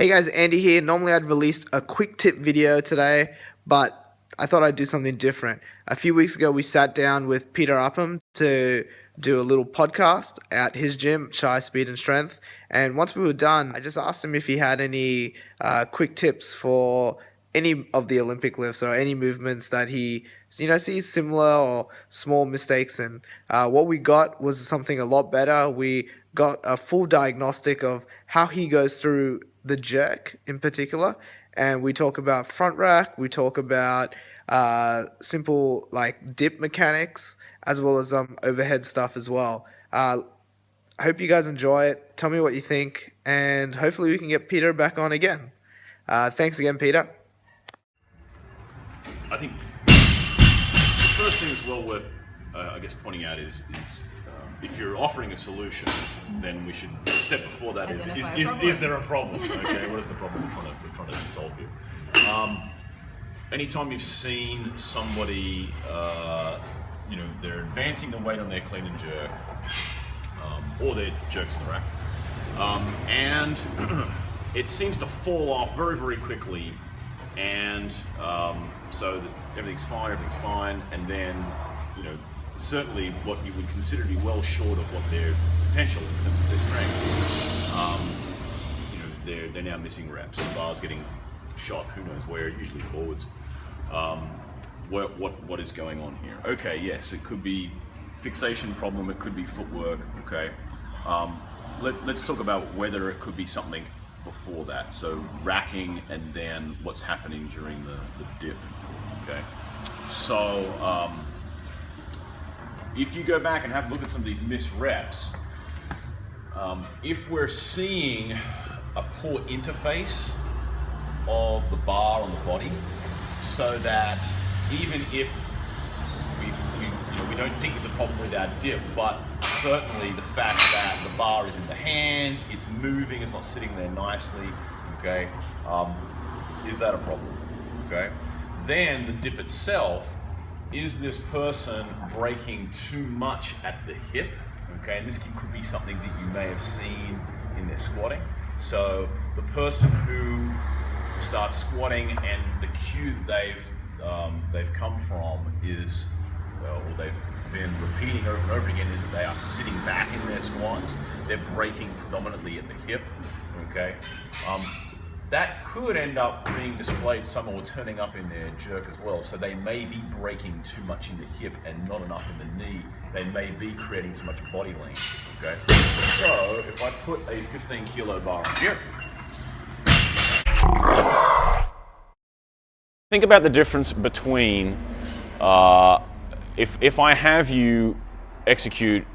Hey guys, Andy here. Normally I'd release a quick tip video today, but I thought I'd do something different. A few weeks ago we sat down with Peter Upham to do a little podcast at his gym, Shire Speed and Strength, and once we were done, I just asked him if he had any quick tips for any of the Olympic lifts or any movements that he sees similar or small mistakes in. What we got was something a lot better. We got a full diagnostic of how he goes through the jerk in particular, and we talk about front rack, we talk about simple like dip mechanics, as well as overhead stuff as well. I hope you guys enjoy it. Tell me what you think, and hopefully we can get Peter back on again. Thanks again, Peter. I think the first thing that's well worth, pointing out is if you're offering a solution, then we should step before that is there a problem? Okay, what is the problem we're trying to solve here? Anytime you've seen somebody, they're advancing the weight on their clean and jerk, or their jerks in the rack, and it seems to fall off very, very quickly, and so everything's fine, and then certainly what you would consider to be well short of what their potential in terms of their strength. They're now missing reps. The bar's getting shot, who knows where, usually forwards. What is going on here? Okay, yes, it could be fixation problem, it could be footwork, okay. Let's talk about whether it could be something before that. So racking and then what's happening during the dip, okay. So if you go back and have a look at some of these missed reps, if we're seeing a poor interface of the bar on the body, so that even if we don't think there's a problem with our dip, but certainly the fact that the bar is in the hands, it's moving, it's not sitting there nicely, okay, is that a problem, okay? Then the dip itself, is this person breaking too much at the hip, okay? And this could be something that you may have seen in their squatting. So the person who starts squatting and the cue that they've come from is, or they've been repeating over and over again, is that they are sitting back in their squats. They're breaking predominantly at the hip, okay? That could end up being displayed somewhere or turning up in their jerk as well. So they may be breaking too much in the hip and not enough in the knee. They may be creating too much body length, okay? So if I put a 15 kilo bar on here, think about the difference between if I have you execute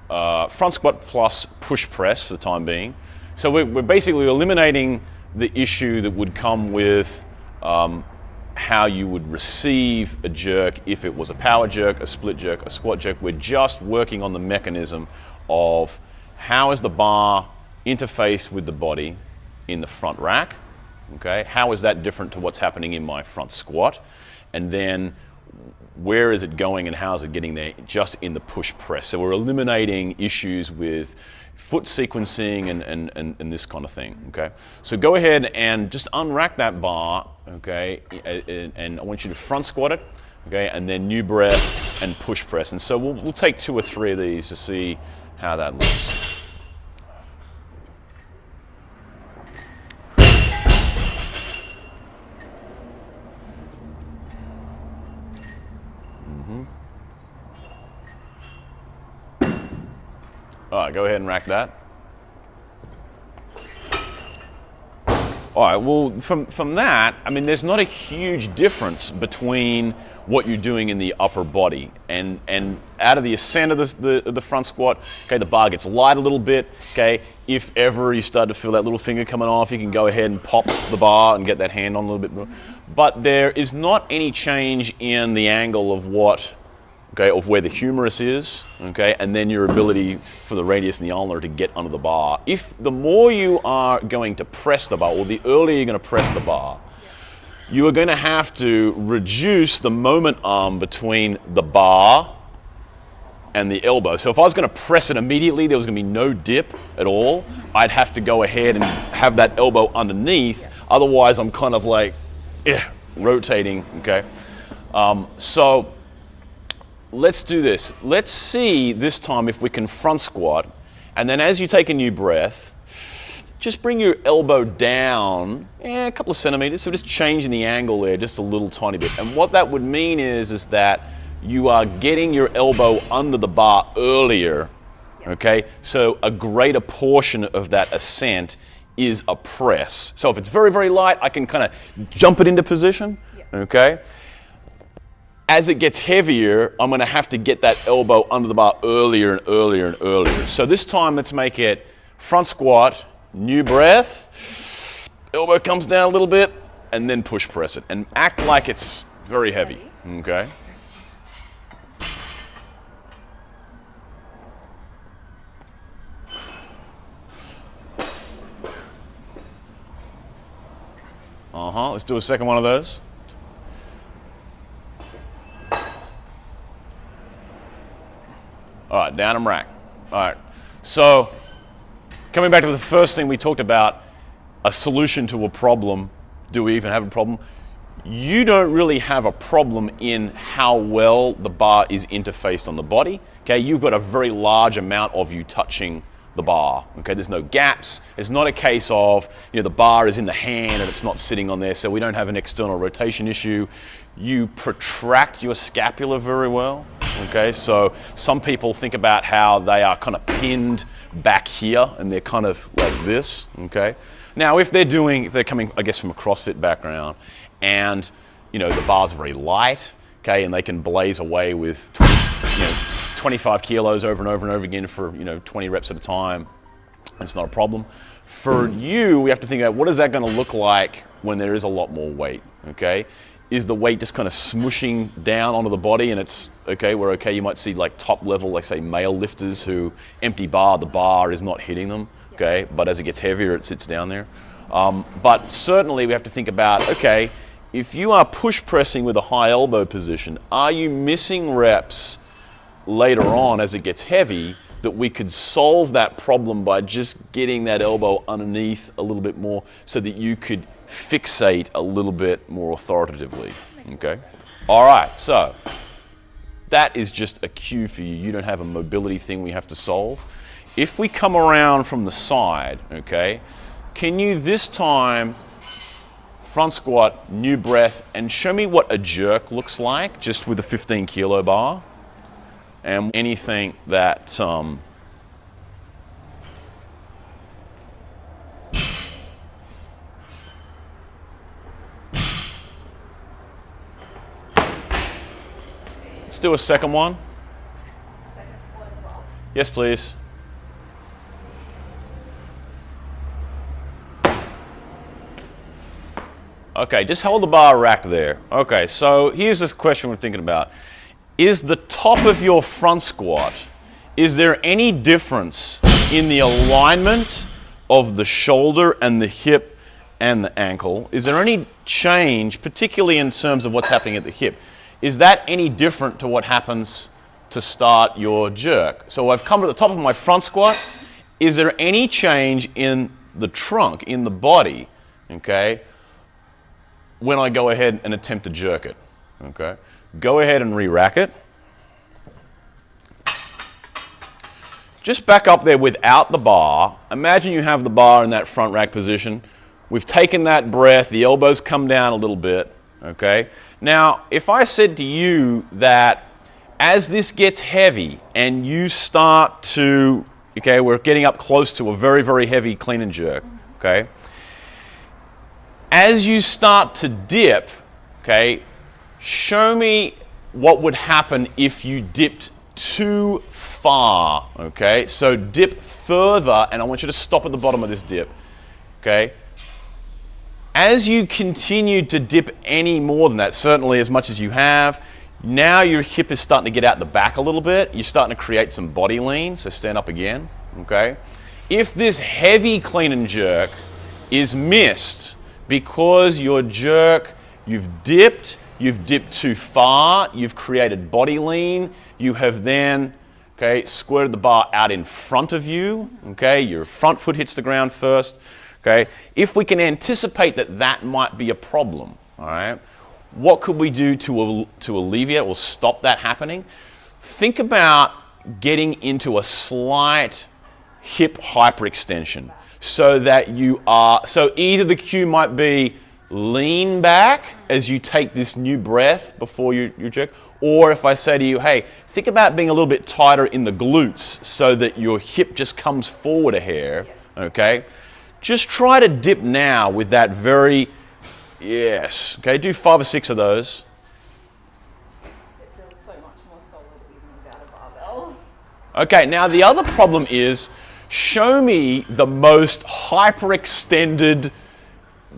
front squat plus push press for the time being. So we're basically eliminating the issue that would come with how you would receive a jerk if it was a power jerk, a split jerk, a squat jerk. We're just working on the mechanism of how is the bar interfaced with the body in the front rack, okay? How is that different to what's happening in my front squat? And then where is it going and how is it getting there just in the push press? So we're eliminating issues with foot sequencing and this kind of thing, okay? So go ahead and just unrack that bar, okay? And I want you to front squat it, okay? And then new breath and push press. And so we'll take 2 or 3 of these to see how that looks. All right, go ahead and rack that. All right, well, from that, I mean, there's not a huge difference between what you're doing in the upper body. And out of the ascent of the front squat, okay, the bar gets light a little bit, okay? If ever you start to feel that little finger coming off, you can go ahead and pop the bar and get that hand on a little bit more. But there is not any change in the angle of what, okay, of where the humerus is, okay, and then your ability for the radius and the ulnar to get under the bar. If the more you are going to press the bar, or the earlier you're going to press the bar, you are going to have to reduce the moment arm between the bar and the elbow. So if I was going to press it immediately, there was going to be no dip at all. I'd have to go ahead and have that elbow underneath. Otherwise, I'm kind of like rotating, okay? So let's do this. Let's see this time if we can front squat. And then as you take a new breath, just bring your elbow down a couple of centimeters. So just changing the angle there just a little tiny bit. And what that would mean is that you are getting your elbow under the bar earlier, okay? So a greater portion of that ascent is a press. So if it's very, very light, I can kind of jump it into position, okay? As it gets heavier, I'm gonna have to get that elbow under the bar earlier and earlier and earlier. So this time, let's make it front squat, new breath, elbow comes down a little bit, and then push press it. And act like it's very heavy, okay? Let's do a second one of those. All right, down and rack. All right, so coming back to the first thing we talked about, a solution to a problem. Do we even have a problem? You don't really have a problem in how well the bar is interfaced on the body. Okay, you've got a very large amount of you touching the bar. Okay, there's no gaps. It's not a case of, the bar is in the hand and it's not sitting on there, so we don't have an external rotation issue. You protract your scapula very well. Okay, so some people think about how they are kind of pinned back here and they're kind of like this. Okay, now if they're coming, I guess, from a CrossFit background, and the bar's very light, okay, and they can blaze away with 25 kilos over and over and over again for 20 reps at a time, it's not a problem. For you, we have to think about what is that going to look like when there is a lot more weight. Okay, is the weight just kind of smushing down onto the body, and it's okay? We're okay. You might see like top level, like say male lifters who empty bar, the bar is not hitting them. Okay, but as it gets heavier, it sits down there. But certainly we have to think about, okay, if you are push pressing with a high elbow position, are you missing reps later on as it gets heavy that we could solve that problem by just getting that elbow underneath a little bit more so that you could fixate a little bit more authoritatively, okay? All right, so that is just a cue for you. You don't have a mobility thing we have to solve. If we come around from the side, okay, can you this time front squat, new breath, and show me what a jerk looks like just with a 15 kilo bar? And anything that let's do a second one. Second squat as well. Yes, please. Okay, just hold the bar racked there. Okay, so here's this question we're thinking about. Is the top of your front squat, is there any difference in the alignment of the shoulder and the hip and the ankle? Is there any change, particularly in terms of what's happening at the hip? Is that any different to what happens to start your jerk? So I've come to the top of my front squat. Is there any change in the trunk, in the body, okay, when I go ahead and attempt to jerk it? Okay. Go ahead and re-rack it. Just back up there without the bar. Imagine you have the bar in that front rack position. We've taken that breath, the elbows come down a little bit, okay? Now, if I said to you that as this gets heavy and you start to, okay, we're getting up close to a very, very heavy clean and jerk, okay? As you start to dip, okay, show me what would happen if you dipped too far, okay? So dip further, and I want you to stop at the bottom of this dip, okay? As you continue to dip any more than that, certainly as much as you have, now your hip is starting to get out the back a little bit. You're starting to create some body lean, so stand up again, okay? If this heavy clean and jerk is missed because your jerk, you've dipped too far, you've created body lean, you have then okay, squared the bar out in front of you, okay, your front foot hits the ground first, okay, if we can anticipate that that might be a problem, all right, what could we do to alleviate or stop that happening? Think about getting into a slight hip hyperextension so that so either the cue might be lean back as you take this new breath before you jerk, or if I say to you, hey, think about being a little bit tighter in the glutes so that your hip just comes forward a hair, okay? Just try to dip now with that very, yes, okay, do 5 or 6 of those. It feels so much more solid even without a barbell. Okay, now the other problem is, show me the most hyperextended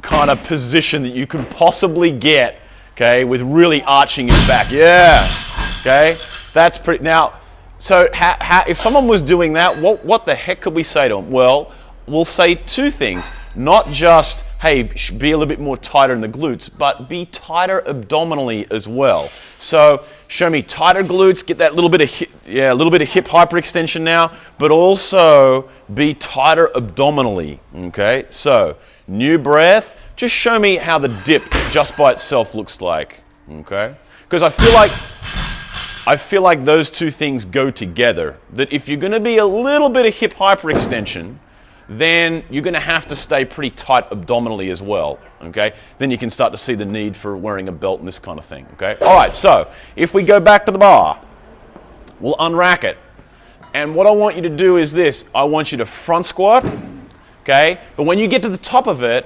kind of position that you can possibly get, okay, with really arching your back. Yeah, okay, that's pretty. Now, so if someone was doing that, what the heck could we say to them? Well, we'll say 2 things. Not just, hey, be a little bit more tighter in the glutes, but be tighter abdominally as well. So show me tighter glutes, get that little bit of hip hyperextension now, but also be tighter abdominally, okay? So new breath, just show me how the dip just by itself looks like, okay? Because I feel like those 2 things go together. That if you're going to be a little bit of hip hyperextension, then you're going to have to stay pretty tight abdominally as well, okay? Then you can start to see the need for wearing a belt and this kind of thing, okay? All right, so if we go back to the bar, we'll unrack it. And what I want you to do is this. I want you to front squat, okay? But when you get to the top of it,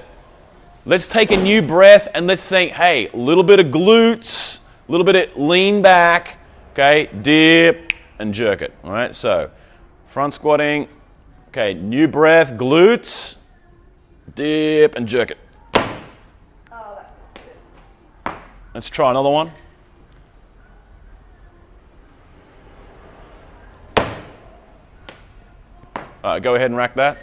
let's take a new breath and let's think, hey, a little bit of glutes, a little bit of lean back, okay? Dip and jerk it, all right? So front squatting. Okay, new breath, glutes, dip, and jerk it. Oh, that feels good. Let's try another one. Go ahead and rack that.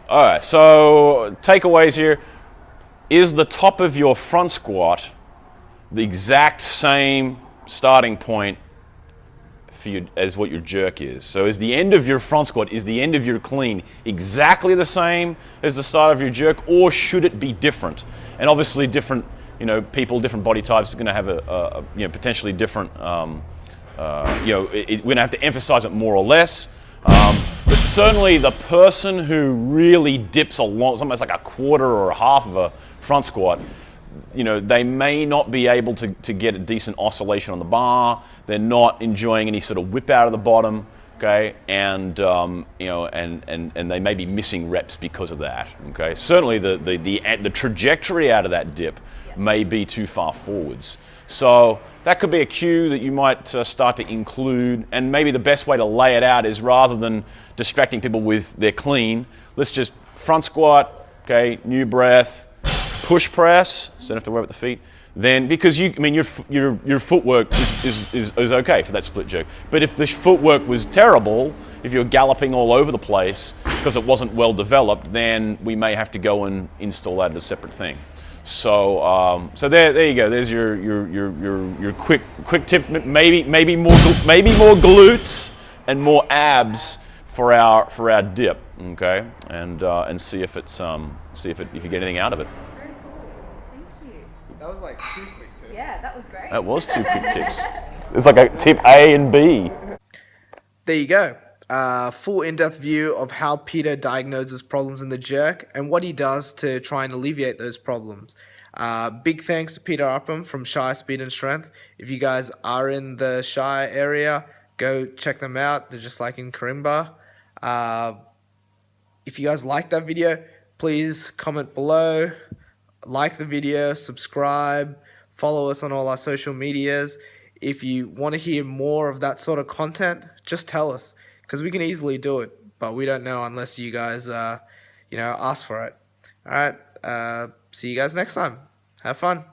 All right, so takeaways here. Is the top of your front squat the exact same starting point for you as what your jerk is? So is the end of your front squat, is the end of your clean exactly the same as the start of your jerk, or should it be different? And obviously different, people, different body types are going to have a potentially different, we're going to have to emphasize it more or less. But certainly the person who really dips along, almost like a quarter or a half of a front squat, they may not be able to get a decent oscillation on the bar. They're not enjoying any sort of whip out of the bottom, okay? And they may be missing reps because of that, okay? Certainly the trajectory out of that dip may be too far forwards. So that could be a cue that you might start to include, and maybe the best way to lay it out is, rather than distracting people with their clean, let's just front squat, okay, new breath, push press, so you don't have to worry about the feet. Then, because your footwork is okay for that split jerk. But if the footwork was terrible, if you're galloping all over the place because it wasn't well developed, then we may have to go and install that as a separate thing. So, there you go. There's your quick tip. Maybe more glutes and more abs for our dip. Okay, and see if it's if you get anything out of it. Very cool. Thank you. That was like 2 quick tips. Yeah, that was great. That was 2 quick tips. It's like a tip A and B. There you go. Full in-depth view of how Peter diagnoses problems in the jerk and what he does to try and alleviate those problems. Big thanks to Peter Upham from Shire Speed and Strength. If you guys are in the Shire area, go check them out. They're just like in Corimba. If you guys like that video, please comment below, like the video, subscribe, follow us on all our social medias. If you want to hear more of that sort of content, just tell us, because we can easily do it, but we don't know unless you guys, ask for it. All right, see you guys next time. Have fun.